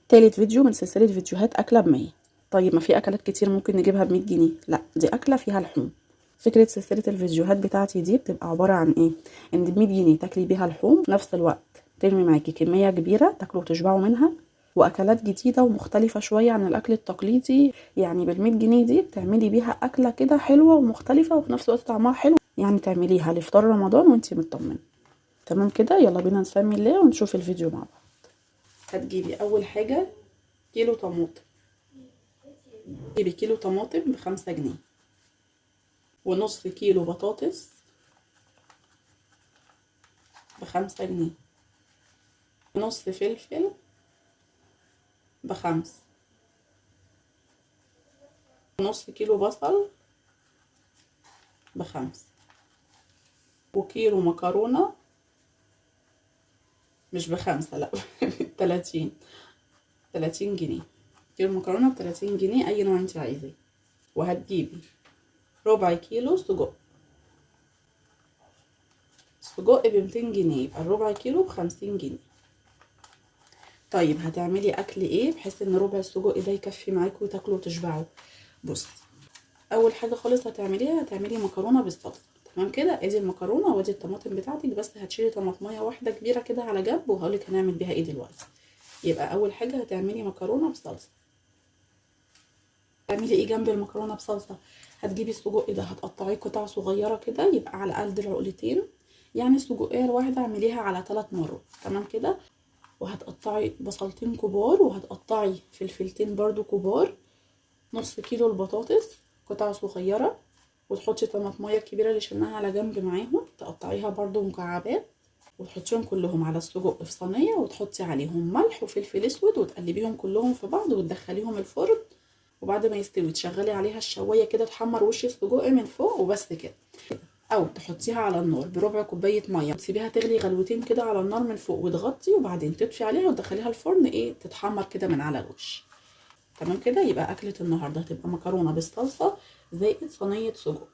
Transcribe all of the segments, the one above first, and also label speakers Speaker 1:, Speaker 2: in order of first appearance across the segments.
Speaker 1: تالت فيديو من سلسلة فيديوهات أكلة ب100. طيب ما في أكلات كتير ممكن نجيبها ب100 جنيه، لا دي أكلة فيها لحوم. فكرة سلسلة الفيديوهات بتاعتي دي بتبقى عبارة عن ايه؟ ان ب100 جنيه تاكلي بيها لحوم، في نفس الوقت ترمي معاكي كمية كبيرة تاكلوا وتشبعوا منها، واكلات جديدة ومختلفة شوية عن الاكل التقليدي. يعني بال100 جنيه دي بتعملي بيها أكلة كده حلوة ومختلفة وفي نفس الوقت طعمها حلو، يعني تعمليها لإفطار رمضان وانتي مطمنة. تمام كده، يلا بينا نسمي الله ونشوف الفيديو مع بعض. هتجيبي اول حاجة كيلو طماطم. جيبي كيلو طماطم ب5 جنيه، ونص كيلو بطاطس ب5 جنيه، ونص فلفل ب5، ونص كيلو بصل ب5، وكيلو مكرونة مش ب5 لا 30 جنيه. كيلو مكرونة ب30 جنيه اي نوع انت عايزاه. وهتجيبي ربع كيلو سجق. السجق ب200 جنيه، يبقى الربع كيلو ب50 جنيه. طيب هتعملي اكل ايه بحيث ان ربع السجق ده يكفي معاكوا وتاكلوا وتشبعوا؟ بصي، اول حاجه خالص هتعملي مكرونه بالصلصه. تمام كده، ادي المكرونه وادي الطماطم بتاعتك، بس هتشيلي طماطميه واحده كبيره كده على جنب وهقولك هنعمل بيها ايه دلوقتي. يبقى اول حاجه هتعملي مكرونه بصلصه. تعملي ايه جنب المكرونه بصلصه؟ هتجيبي السجق ده هتقطعيه قطع صغيره كده، يبقى على قد العقلتين، يعني السجقيه الواحده اعمليها على 3 مرات. تمام كده. وهتقطعي بصلتين كبار، وهتقطعي فلفلتين برضو كبار، نص كيلو البطاطس قطع صغيره، وتحطي طماطميه الكبيره اللي شلناها على جنب معاهم تقطعيها برضو مكعبات، وتحطيهم كلهم على السجق في صينيه، وتحطي عليهم ملح وفلفل اسود وتقلبيهم كلهم في بعض وتدخليهم الفرن. وبعد ما يستوي تشغلي عليها الشوايه كده تحمر وش السجق من فوق وبس كده. او تحطيها على النار بربع كوبايه ميه وتسيبيها تغلي غلوتين كده على النار من فوق وتغطي، وبعدين تطفي عليها وتدخليها الفرن تتحمر كده من على الوش. تمام كده، يبقى اكله النهارده هتبقى مكرونه بالصلصه زائد صينيه سجق.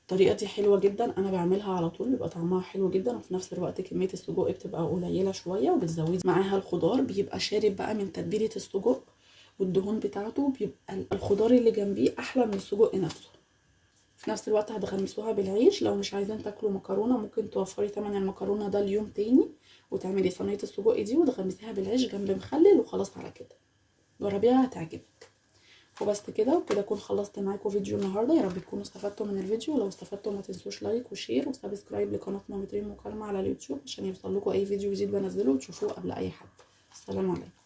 Speaker 1: الطريقه دي حلوه جدا، انا بعملها على طول، بيبقى طعمها حلو جدا، وفي نفس الوقت كميه السجق بتبقى قليله شويه، وبتزودي معاها الخضار بيبقى شارب بقى من تتبيله السجق والدهون بتاعته، بيبقى الخضار اللي جنبيه احلى من السجق نفسه. في نفس الوقت هتغمسوها بالعيش. لو مش عايزين تاكلوا مكرونه ممكن توفري تمن المكرونه ده ليوم تاني، وتعملي صينيه السجق دي وتغمسيها بالعيش جنب مخلل، وخلاص على كده. جربيها هتعجبك. وبس كده، وكده اكون خلصت معاكم فيديو النهارده. يا رب تكونوا استفدتوا من الفيديو، ولو استفدتوا ما تنسوش لايك وشير وسبسكرايب لقناه مامترين مكالمه على اليوتيوب عشان يوصل لكم اي فيديو جديد بنزله وتشوفوه قبل اي حد. السلام عليكم.